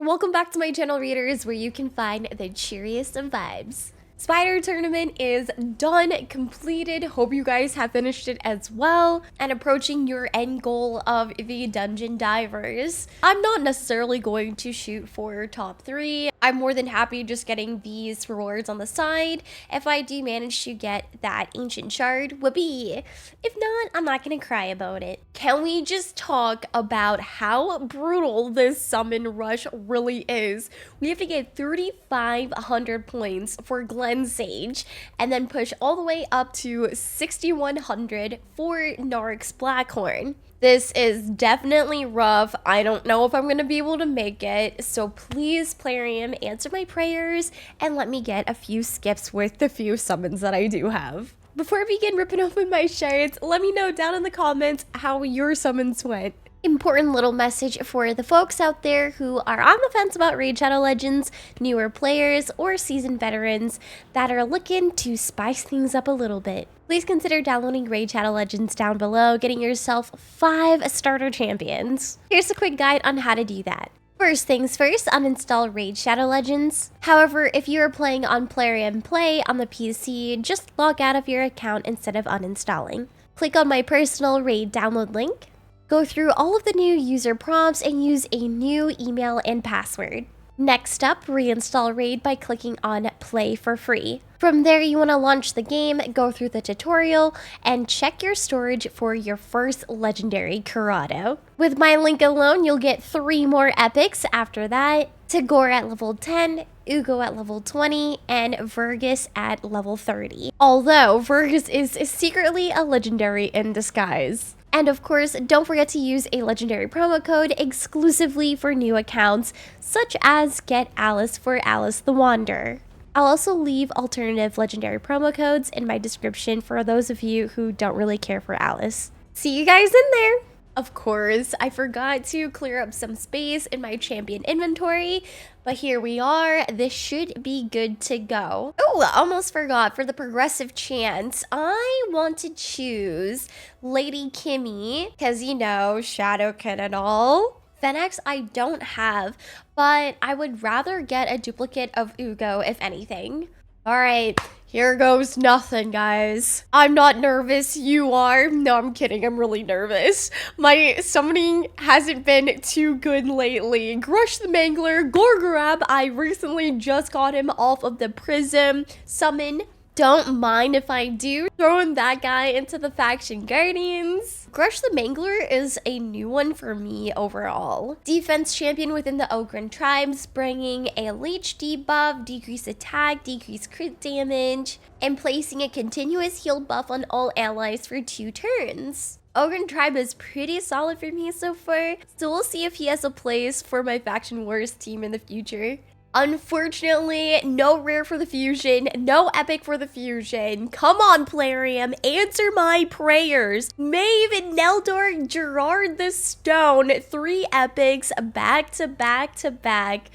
Welcome back to my channel, readers, where you can find the cheeriest of vibes. Spider tournament is done, completed. Hope you guys have finished it as well and approaching your end goal of the dungeon divers. I'm not necessarily going to shoot for top 3. I'm more than happy just getting these rewards on the side. If I do manage to get that ancient shard, whoopee. If not, I'm not gonna cry about it. Can we just talk about how brutal this summon rush really is? We have to get 3,500 points for Glen Sage and then push all the way up to 6,100 for Narak's Blackhorn. This is definitely rough. I don't know if I'm going to be able to make it, so please, Plarium, answer my prayers and let me get a few skips with the few summons that I do have. Before I begin ripping open my shards, let me know down in the comments how your summons went. Important little message for the folks out there who are on the fence about Raid Shadow Legends, newer players, or seasoned veterans that are looking to spice things up a little bit. Please consider downloading Raid Shadow Legends down below, getting yourself 5 starter champions. Here's a quick guide on how to do that. First things first, uninstall Raid Shadow Legends. However, if you are playing on Plarium Play on the PC, just log out of your account instead of uninstalling. Click on my personal Raid download link. Go through all of the new user prompts and use a new email and password. Next up, reinstall Raid by clicking on Play for Free. From there, you want to launch the game, go through the tutorial, and check your storage for your first legendary Corrado. With my link alone, you'll get 3 more epics after that. Tagore at level 10, Ugo at level 20, and Vergus at level 30. Although, Vergus is secretly a legendary in disguise. And of course, don't forget to use a legendary promo code exclusively for new accounts, such as GETALICE for Alice the Wanderer. I'll also leave alternative legendary promo codes in my description for those of you who don't really care for Alice. See you guys in there! Of course, I forgot to clear up some space in my champion inventory, but here we are. This should be good to go. Oh, almost forgot, for the progressive chance, I want to choose Lady Kimmy, because, you know, Shadowkin and all. Phoenix I don't have, but I would rather get a duplicate of Ugo, if anything. Alright, here goes nothing, guys. I'm not nervous, you are. No, I'm kidding, I'm really nervous. My summoning hasn't been too good lately. Grush the Mangler, Gorgorab, I recently just got him off of the Prism summon. Don't mind if I do. Throwing that guy into the Faction Guardians. Grush the Mangler is a new one for me overall. Defense champion within the Ogren tribes, bringing a leech debuff, decreased attack, decreased crit damage, and placing a continuous heal buff on all allies for 2 turns. Ogren tribe is pretty solid for me so far, so we'll see if he has a place for my Faction Wars team in the future. Unfortunately, no rare for the fusion, no epic for the fusion. Come on, Plarium, answer my prayers. Maeve, Neldor, Gerard the Stone, 3 epics back to back to back,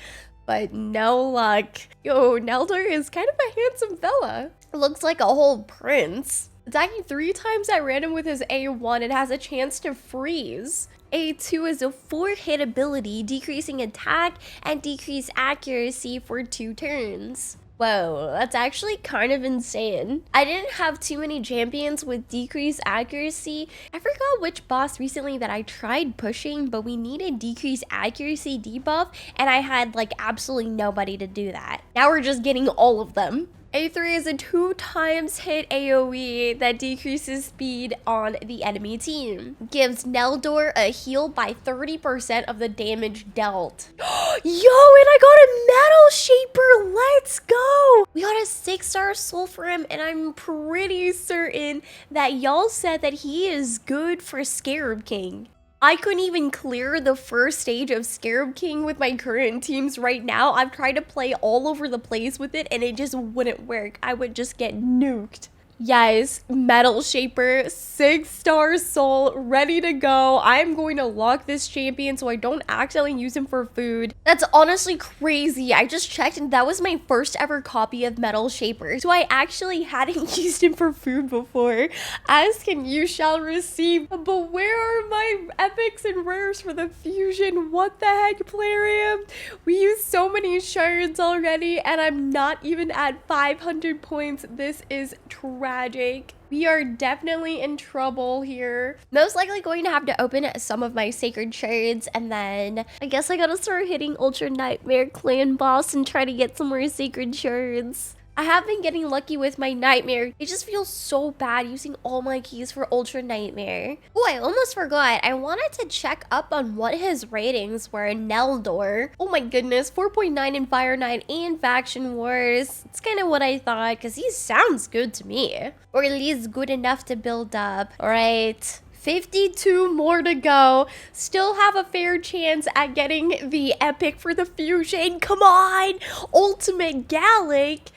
but no luck. Yo, Neldor is kind of a handsome fella. Looks like a whole prince. Attacking 3 times at random with his A1 and has a chance to freeze. A2 is a 4-hit ability, decreasing attack and decreased accuracy for 2 turns. Whoa, that's actually kind of insane. I didn't have too many champions with decreased accuracy. I forgot which boss recently that I tried pushing, but we needed decreased accuracy debuff, and I had like absolutely nobody to do that. Now we're just getting all of them. A3 is a 2 times hit AoE that decreases speed on the enemy team. Gives Neldor a heal by 30% of the damage dealt. Yo, and I got a Metal Shaper! Let's go! We got a 6-star soul for him, and I'm pretty certain that y'all said that he is good for Scarab King. I couldn't even clear the first stage of Scarab King with my current teams right now. I've tried to play all over the place with it and it just wouldn't work. I would just get nuked. Yes, Metal Shaper, 6-star soul, ready to go. I'm going to lock this champion so I don't accidentally use him for food. That's honestly crazy. I just checked and that was my first ever copy of Metal Shaper. So I actually hadn't used him for food before. Ask and you shall receive. But where are my epics and rares for the fusion? What the heck, plarium? We used so many shards already and I'm not even at 500 points. This is tragic. We are definitely in trouble here. Most likely going to have to open some of my sacred shards and then I guess I gotta start hitting Ultra Nightmare Clan Boss and try to get some more sacred shards. I have been getting lucky with my Nightmare. It just feels so bad using all my keys for Ultra Nightmare. Oh, I almost forgot. I wanted to check up on what his ratings were in Neldor. Oh my goodness, 4.9 in Fire Knight and Faction Wars. It's kind of what I thought because he sounds good to me. Or at least good enough to build up. All right. 52 more to go. Still have a fair chance at getting the epic for the fusion. Come on! Ultimate Galek.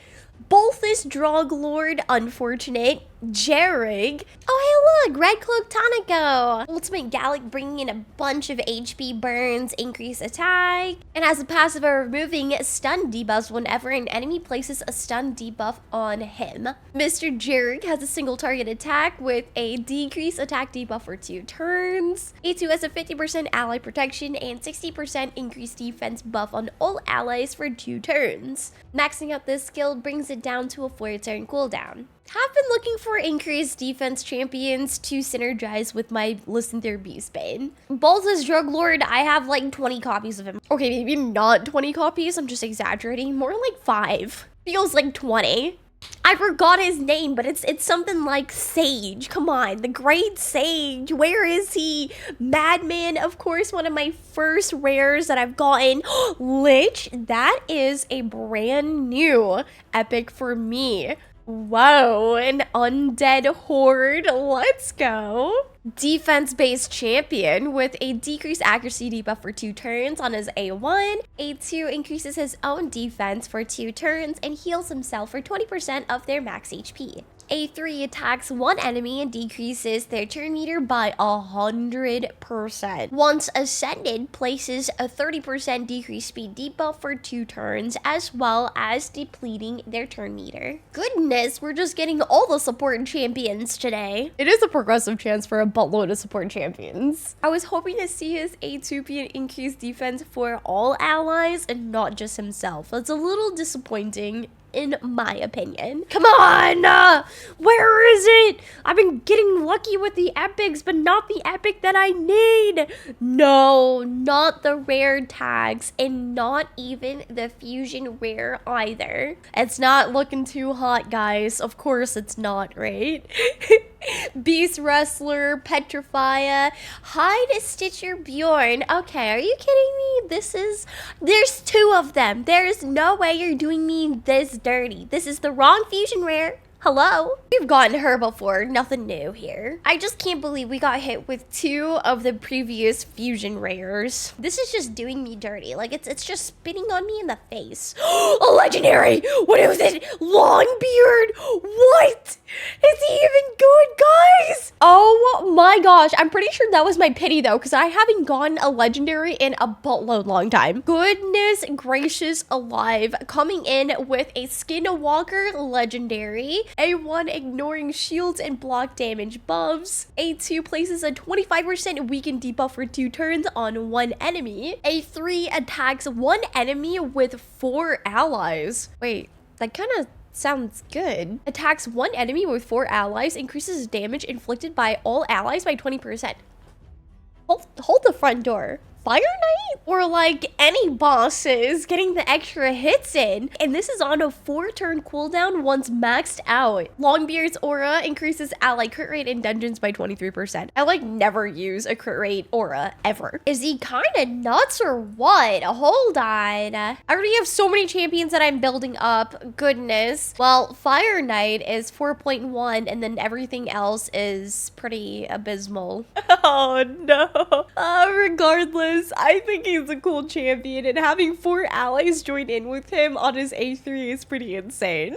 Bolthus Droglord, unfortunate. Jerrig. Oh, hey, look, Red Cloak Tonico. Ultimate Galek bringing in a bunch of HP burns, increase attack, and as a passive of removing stun debuffs whenever an enemy places a stun debuff on him. Mr. Jerrig has a single target attack with a decrease attack debuff for 2 turns. A2 has a 50% ally protection and 60% increased defense buff on all allies for 2 turns. Maxing out this skill brings it down to a 4-turn cooldown. Have been looking for increased defense champions to synergize with my Lysanther Beastbane. Bolthus Droglord, I have like 20 copies of him. Okay, maybe not 20 copies, I'm just exaggerating. More like 5. Feels like 20. I forgot his name, but it's something like Sage. Come on, the Great Sage. Where is he? Madman, of course, one of my first rares that I've gotten. Lich, that is a brand new epic for me. Whoa, an undead horde. Let's go. Defense-based champion with a decreased accuracy debuff for 2 turns on his A1. A2 increases his own defense for 2 turns and heals himself for 20% of their max HP. A3 attacks one enemy and decreases their turn meter by 100%. Once ascended, places a 30% decreased speed debuff for 2 turns, as well as depleting their turn meter. Goodness, we're just getting all the support champions today. It is a progressive chance for a buttload of support champions. I was hoping to see his A2 be an increased defense for all allies and not just himself. That's a little disappointing, in my opinion. Come on! Where is it? I've been getting lucky with the epics, but not the epic that I need. No, not the rare tags, and not even the fusion rare either. It's not looking too hot, guys. Of course it's not, right? Beast Wrestler, Petrifia, Hide Stitcher Bjorn. Okay, are you kidding me? There's 2 of them. There's no way you're doing me this dirty. This is the wrong fusion rare. Hello? We've gotten her before, nothing new here. I just can't believe we got hit with 2 of the previous fusion rares. This is just doing me dirty. Like, it's just spitting on me in the face. A legendary! What is it? Longbeard! What? Is he even good, guys? Oh my gosh, I'm pretty sure that was my pity though, because I haven't gotten a legendary in a buttload long time. Goodness gracious alive. Coming in with a Skinwalker legendary. A1 ignoring shields and block damage buffs. A2 places a 25% weaken debuff for 2 turns on 1 enemy. A3 attacks 1 enemy with 4 allies. Wait, that kind of sounds good. Attacks 1 enemy with 4 allies, increases damage inflicted by all allies by 20%. Hold the front door. Fire Knight? Or like any bosses getting the extra hits in. And this is on a 4-turn cooldown once maxed out. Longbeard's aura increases ally crit rate in dungeons by 23%. I like never use a crit rate aura ever. Is he kind of nuts or what? Hold on. I already have so many champions that I'm building up. Goodness. Well, Fire Knight is 4.1 and then everything else is pretty abysmal. Oh no. Regardless. Pause. I think he's a cool champion, and having 4 allies join in with him on his A3 is pretty insane.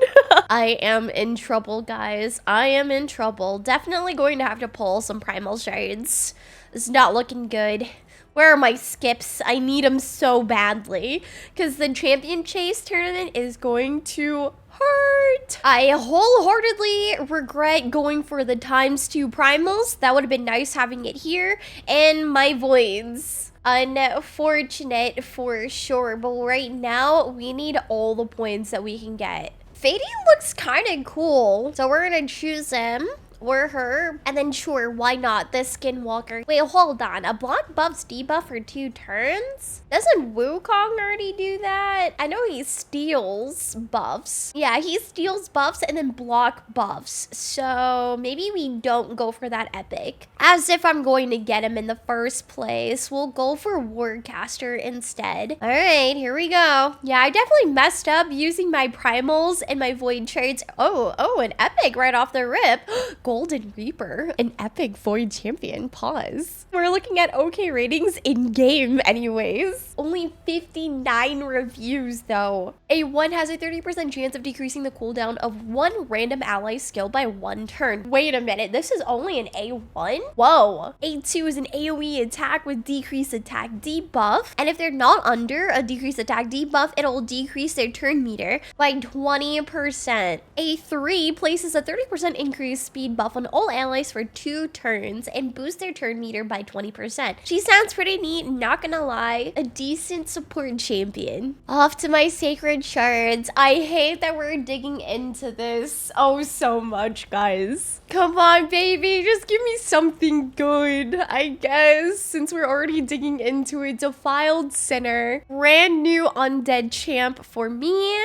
I am in trouble, guys. I am in trouble. Definitely going to have to pull some primal shards. It's not looking good. Where are my skips? I need them so badly because the champion chase tournament is going to hurt. I wholeheartedly regret going for the ×2 primals. That would have been nice having it here. And my voids. Unfortunate for sure, but right now we need all the points that we can get. Fading looks kind of cool, so we're gonna choose him or her, and then sure, why not this skinwalker? Wait, hold on, a block buffs debuff for 2 turns? Doesn't Wukong already do that? I know he steals buffs. Yeah, he steals buffs and then block buffs, so maybe we don't go for that epic. As if I'm going to get him in the first place, we'll go for Wardcaster instead. All right, here we go. Yeah, I definitely messed up using my primals and my void traits. Oh, an epic right off the rip. Golden Reaper, an epic void champion. Pause. We're looking at okay ratings in game anyways. Only 59 reviews though. A1 has a 30% chance of decreasing the cooldown of 1 random ally skill by 1 turn. Wait a minute, this is only an A1? Whoa. A2 is an AoE attack with decreased attack debuff, and if they're not under a decreased attack debuff, it'll decrease their turn meter by 20%. A3 places a 30% increased speed buff on all allies for 2 turns and boosts their turn meter by 20%. She sounds pretty neat, not gonna lie. A decent support champion. Off to my sacred shards. I hate that we're digging into this so much, guys. Come on, baby, just give me something good, I guess, since we're already digging into it. Defiled Sinner, brand new undead champ for me.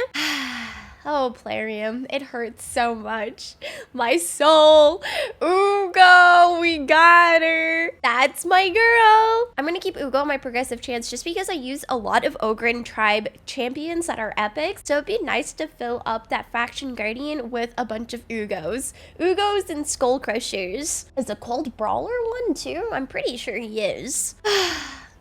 Oh, plarium, it hurts so much. My soul. Ugo, we got her. That's my girl. I'm gonna keep Ugo my progressive chance just because I use a lot of Ogren tribe champions that are epics. So it'd be nice to fill up that faction guardian with a bunch of Ugos. Ugos and Skull Crushers. Is a cold brawler one too? I'm pretty sure he is.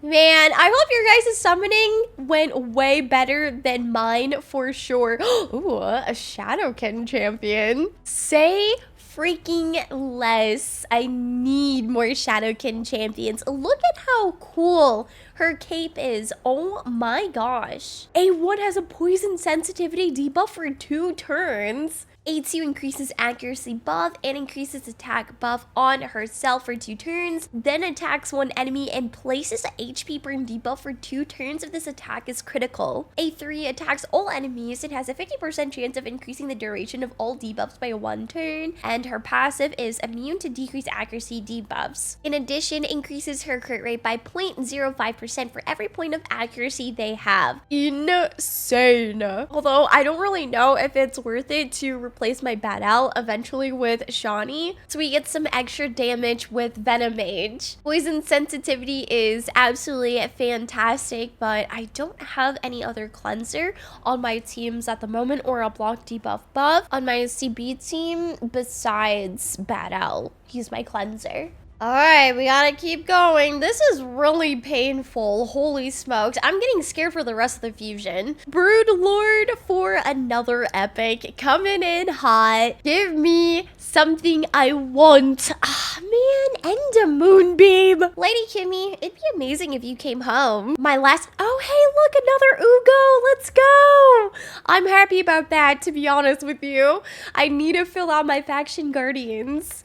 Man, I hope your guys' summoning went way better than mine for sure. Ooh, a Shadowkin champion. Say freaking less. I need more Shadowkin champions. Look at how cool her cape is. Oh my gosh. A1 has a poison sensitivity debuff for 2 turns. A2 increases accuracy buff and increases attack buff on herself for 2 turns, then attacks 1 enemy and places a HP burn debuff for 2 turns if this attack is critical. A3 attacks all enemies and has a 50% chance of increasing the duration of all debuffs by 1 turn, and her passive is immune to decreased accuracy debuffs. In addition, increases her crit rate by 0.05% for every point of accuracy they have. Insane. Although I don't really know if it's worth it to replace my Bad Owl eventually with Shawnee, so we get some extra damage with Venom Mage. Poison sensitivity is absolutely fantastic, but I don't have any other cleanser on my teams at the moment or a block debuff buff on my CB team besides Bad Owl. He's my cleanser. All right, we gotta keep going. This is really painful. Holy smokes. I'm getting scared for the rest of the fusion. Brood Lord for another epic. Coming in hot. Give me something I want. Ah, man. And a moonbeam. Lady Kimmy, it'd be amazing if you came home. My last... Oh, hey, look, another Ugo. Let's go. I'm happy about that, to be honest with you. I need to fill out my faction guardians.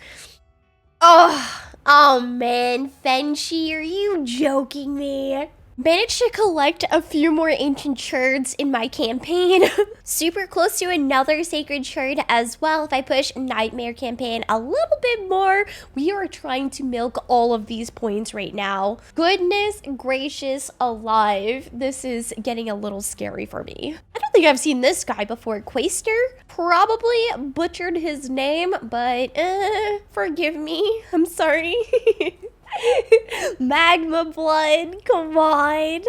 Oh man, Fenshi, are you joking me? Managed to collect a few more ancient shards in my campaign. Super close to another sacred shard as well. If I push Nightmare campaign a little bit more, we are trying to milk all of these points right now. Goodness gracious alive. This is getting a little scary for me. I don't think I've seen this guy before. Quaster? Probably butchered his name, but forgive me. I'm sorry. Magma blood, come on.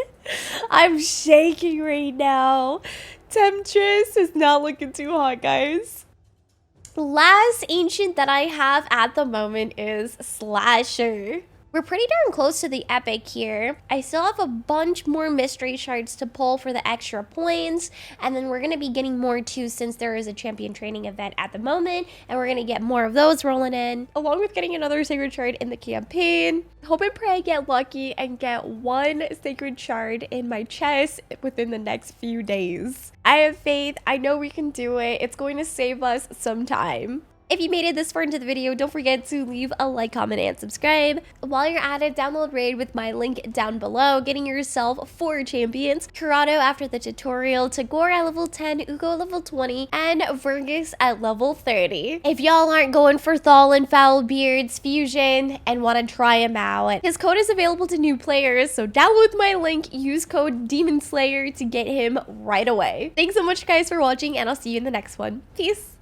I'm shaking right now. Temptress is not looking too hot, guys. Last ancient that I have at the moment is Slasher. We're pretty darn close to the epic here. I still have a bunch more mystery shards to pull for the extra points, and then we're going to be getting more too since there is a champion training event at the moment, and we're going to get more of those rolling in, along with getting another sacred shard in the campaign. Hope and pray I get lucky and get one sacred shard in my chest within the next few days. I have faith. I know we can do it. It's going to save us some time. If you made it this far into the video, don't forget to leave a like, comment, and subscribe. While you're at it, download Raid with my link down below, getting yourself 4 champions: Corrado after the tutorial, Tagore at level 10, Ugo level 20, and Vergus at level 30. If y'all aren't going for Tholin, Foulbeard's fusion and want to try him out, his code is available to new players, so download my link, use code DEMONSLAYER to get him right away. Thanks so much guys for watching, and I'll see you in the next one. Peace!